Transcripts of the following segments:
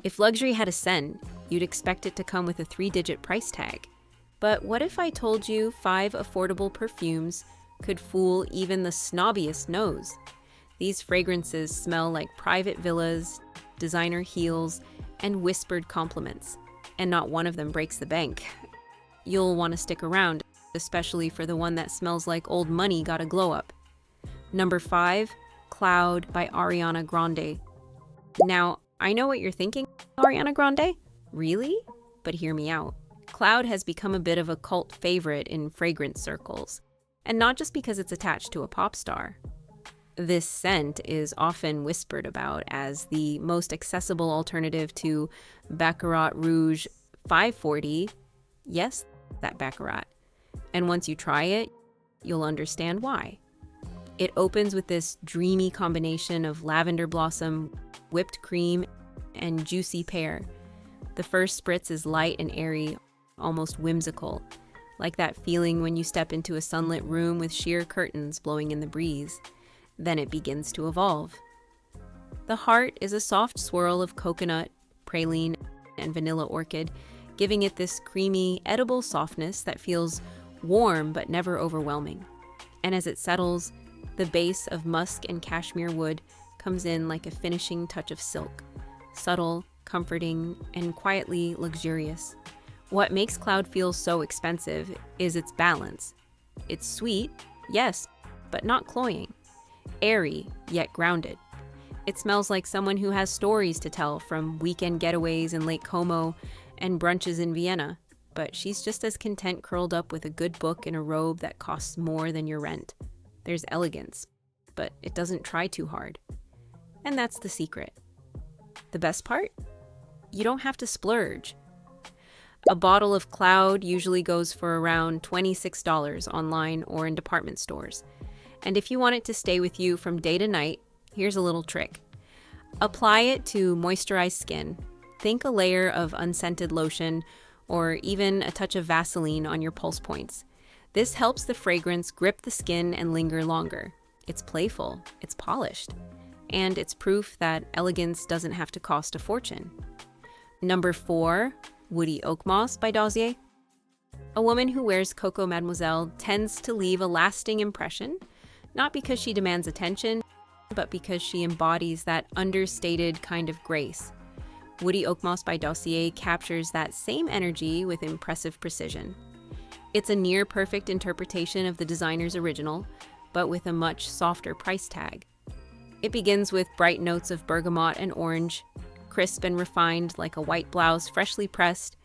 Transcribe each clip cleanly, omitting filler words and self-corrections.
If luxury had a scent, you'd expect it to come with a 3-digit price tag. But what if I told you 5 affordable perfumes could fool even the snobbiest nose? These fragrances smell like private villas, designer heels, and whispered compliments, and not one of them breaks the bank. You'll want to stick around, especially for the one that smells like old money got a glow up. Number 5, Cloud by Ariana Grande. Now, I know what you're thinking, Ariana Grande? Really? But hear me out. Cloud has become a bit of a cult favorite in fragrance circles, and not just because it's attached to a pop star. This scent is often whispered about as the most accessible alternative to Baccarat Rouge 540. Yes, that Baccarat. And once you try it, you'll understand why. It opens with this dreamy combination of lavender blossom, whipped cream, and juicy pear. The first spritz is light and airy, almost whimsical, like that feeling when you step into a sunlit room with sheer curtains blowing in the breeze. Then it begins to evolve. The heart is a soft swirl of coconut, praline, and vanilla orchid, giving it this creamy, edible softness that feels warm but never overwhelming. And as it settles, the base of musk and cashmere wood comes in like a finishing touch of silk, subtle, comforting, and quietly luxurious. What makes Cloud feel so expensive is its balance. It's sweet, yes, but not cloying. Airy, yet grounded. It smells like someone who has stories to tell, from weekend getaways in Lake Como and brunches in Vienna, but she's just as content curled up with a good book in a robe that costs more than your rent. There's elegance, but it doesn't try too hard. And that's the secret. The best part? You don't have to splurge. A bottle of Cloud usually goes for around $26 online or in department stores. And if you want it to stay with you from day to night, here's a little trick. Apply it to moisturized skin. Think a layer of unscented lotion or even a touch of Vaseline on your pulse points. This helps the fragrance grip the skin and linger longer. It's playful, it's polished, and it's proof that elegance doesn't have to cost a fortune. Number 4, Woody Oak Moss by Glossier. A woman who wears Coco Mademoiselle tends to leave a lasting impression, not because she demands attention, but because she embodies that understated kind of grace. Woody Oak Moss by Glossier captures that same energy with impressive precision. It's a near-perfect interpretation of the designer's original, but with a much softer price tag. It begins with bright notes of bergamot and orange, crisp and refined like a white blouse freshly pressed.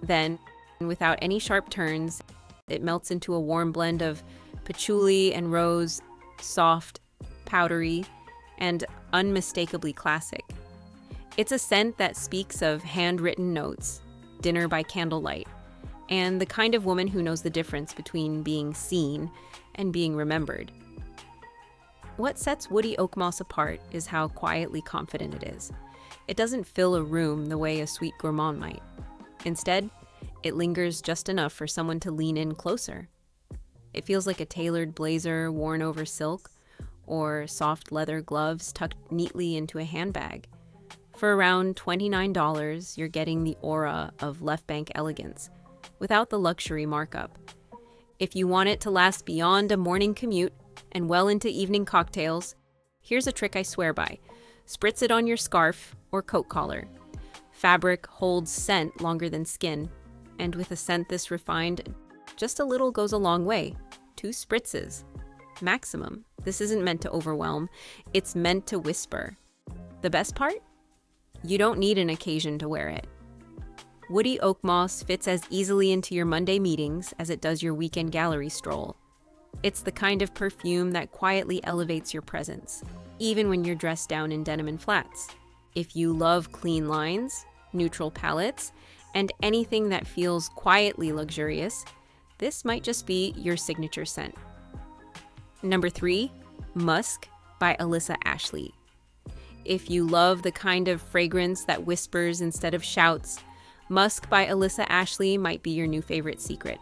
Then, without any sharp turns, it melts into a warm blend of patchouli and rose, soft, powdery, and unmistakably classic. It's a scent that speaks of handwritten notes, dinner by candlelight, and the kind of woman who knows the difference between being seen and being remembered. What sets Woody Oak Moss apart is how quietly confident it is. It doesn't fill a room the way a sweet gourmand might. Instead, it lingers just enough for someone to lean in closer. It feels like a tailored blazer worn over silk, or soft leather gloves tucked neatly into a handbag. For around $29, you're getting the aura of left bank elegance, without the luxury markup. If you want it to last beyond a morning commute and well into evening cocktails, here's a trick I swear by. Spritz it on your scarf or coat collar. Fabric holds scent longer than skin, and with a scent this refined, just a little goes a long way. 2 spritzes. Maximum. This isn't meant to overwhelm, it's meant to whisper. The best part? You don't need an occasion to wear it. Woody Oak Moss fits as easily into your Monday meetings as it does your weekend gallery stroll. It's the kind of perfume that quietly elevates your presence, even when you're dressed down in denim and flats. If you love clean lines, neutral palettes, and anything that feels quietly luxurious, this might just be your signature scent. Number 3, Musk by Alyssa Ashley. If you love the kind of fragrance that whispers instead of shouts, Musk by Alyssa Ashley might be your new favorite secret.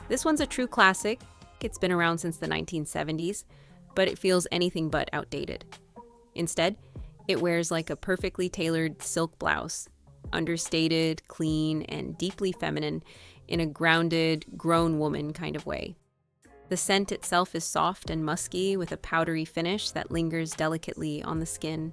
This one's a true classic. It's been around since the 1970s, but it feels anything but outdated. Instead, It wears like a perfectly tailored silk blouse, understated, clean, and deeply feminine in a grounded, grown woman kind of way. The scent itself is soft and musky with a powdery finish that lingers delicately on the skin.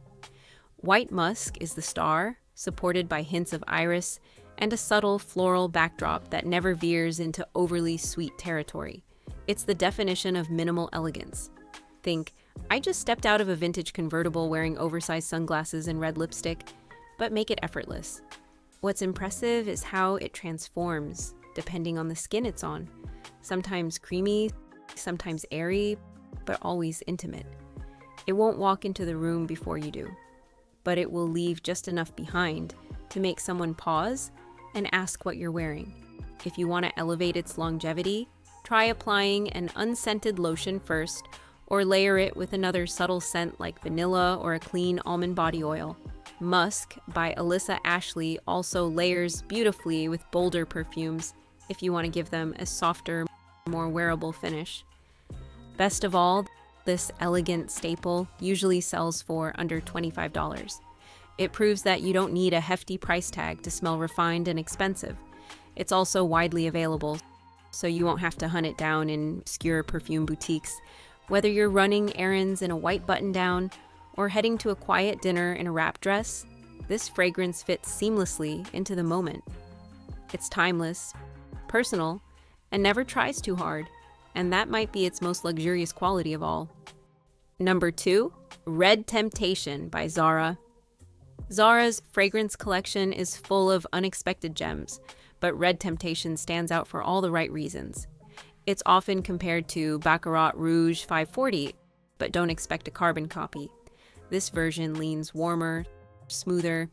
White musk is the star, supported by hints of iris and a subtle floral backdrop that never veers into overly sweet territory. It's the definition of minimal elegance. Think, I just stepped out of a vintage convertible wearing oversized sunglasses and red lipstick, but make it effortless. What's impressive is how it transforms, depending on the skin it's on. Sometimes creamy, sometimes airy, but always intimate. It won't walk into the room before you do, but it will leave just enough behind to make someone pause and ask what you're wearing. If you want to elevate its longevity, try applying an unscented lotion first, or layer it with another subtle scent like vanilla or a clean almond body oil. Musk by Alyssa Ashley also layers beautifully with bolder perfumes if you want to give them a softer, more wearable finish. Best of all, this elegant staple usually sells for under $25. It proves that you don't need a hefty price tag to smell refined and expensive. It's also widely available, so you won't have to hunt it down in obscure perfume boutiques. Whether you're running errands in a white button-down or heading to a quiet dinner in a wrap dress, this fragrance fits seamlessly into the moment. It's timeless, personal, and never tries too hard, and that might be its most luxurious quality of all. Number 2, Red Temptation by Zara. Zara's fragrance collection is full of unexpected gems, but Red Temptation stands out for all the right reasons. It's often compared to Baccarat Rouge 540, but don't expect a carbon copy. This version leans warmer, smoother,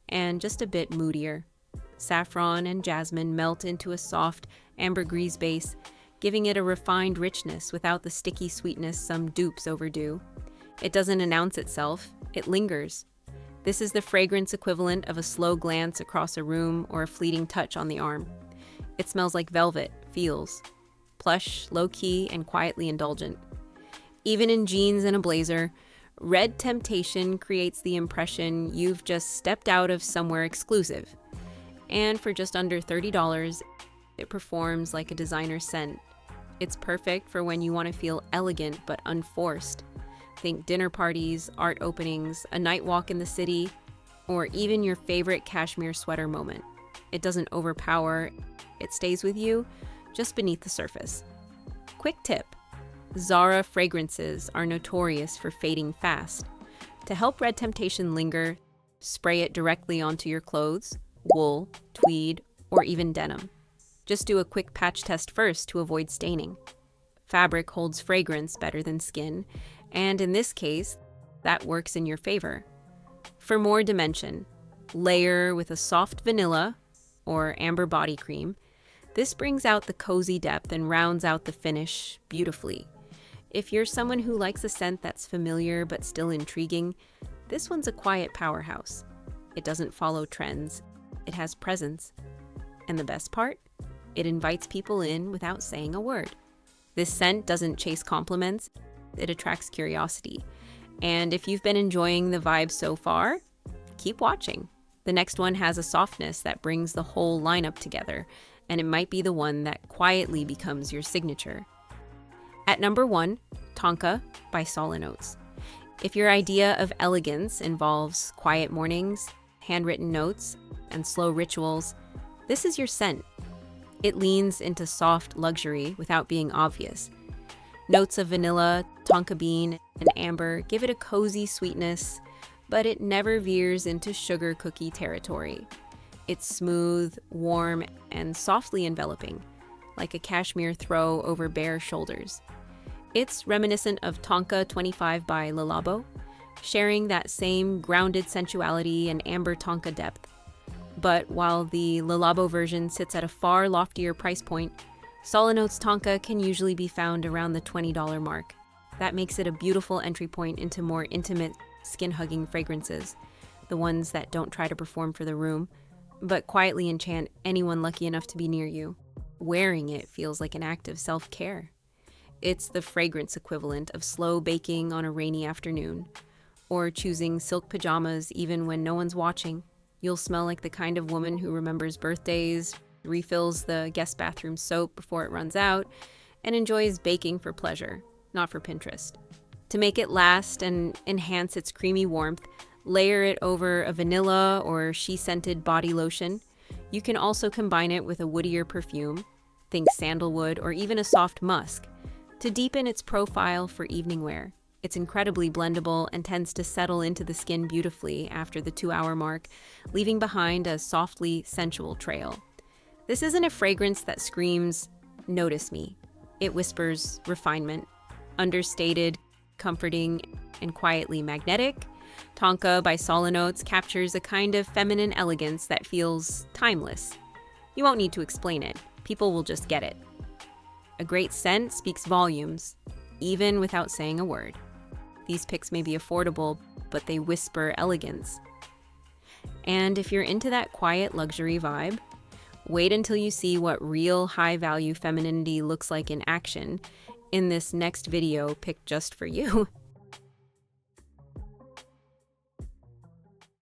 and just a bit moodier. Saffron and jasmine melt into a soft ambergris base, giving it a refined richness without the sticky sweetness some dupes overdo. It doesn't announce itself, it lingers. This is the fragrance equivalent of a slow glance across a room or a fleeting touch on the arm. It smells like velvet, feels plush, low-key, and quietly indulgent. Even in jeans and a blazer, Red Temptation creates the impression you've just stepped out of somewhere exclusive. And for just under $30, it performs like a designer scent. It's perfect for when you want to feel elegant but unforced. Think dinner parties, art openings, a night walk in the city, or even your favorite cashmere sweater moment. It doesn't overpower, it stays with you, just beneath the surface. Quick tip: Zara fragrances are notorious for fading fast. To help Red Temptation linger, spray it directly onto your clothes, wool, tweed, or even denim. Just do a quick patch test first to avoid staining. Fabric holds fragrance better than skin, and in this case, that works in your favor. For more dimension, layer with a soft vanilla or amber body cream. This brings out the cozy depth and rounds out the finish beautifully. If you're someone who likes a scent that's familiar but still intriguing, this one's a quiet powerhouse. It doesn't follow trends. It has presence. And the best part? It invites people in without saying a word. This scent doesn't chase compliments. It attracts curiosity. And if you've been enjoying the vibe so far, keep watching. The next one has a softness that brings the whole lineup together, and it might be the one that quietly becomes your signature. At number 1, Tonka by Solid Notes. If your idea of elegance involves quiet mornings, handwritten notes, and slow rituals, this is your scent. It leans into soft luxury without being obvious. Notes of vanilla, tonka bean, and amber give it a cozy sweetness, but it never veers into sugar cookie territory. It's smooth, warm, and softly enveloping, like a cashmere throw over bare shoulders. It's reminiscent of Tonka 25 by Le Labo, sharing that same grounded sensuality and amber tonka depth. But while the Le Labo version sits at a far loftier price point, Solid Notes Tonka can usually be found around the $20 mark. That makes it a beautiful entry point into more intimate, skin-hugging fragrances, the ones that don't try to perform for the room, but quietly enchant anyone lucky enough to be near you. Wearing it feels like an act of self-care. It's the fragrance equivalent of slow baking on a rainy afternoon, or choosing silk pajamas even when no one's watching. You'll smell like the kind of woman who remembers birthdays, refills the guest bathroom soap before it runs out, and enjoys baking for pleasure, not for Pinterest. To make it last and enhance its creamy warmth, layer it over a vanilla or she-scented body lotion. You can also combine it with a woodier perfume, think sandalwood or even a soft musk, to deepen its profile for evening wear. It's incredibly blendable and tends to settle into the skin beautifully after the 2-hour mark, leaving behind a softly sensual trail. This isn't a fragrance that screams, "Notice me." It whispers refinement, understated, comforting, and quietly magnetic. Tonka by Solenotes captures a kind of feminine elegance that feels timeless. You won't need to explain it. People will just get it. A great scent speaks volumes, even without saying a word. These picks may be affordable, but they whisper elegance. And if you're into that quiet luxury vibe, wait until you see what real high-value femininity looks like in action in this next video picked just for you.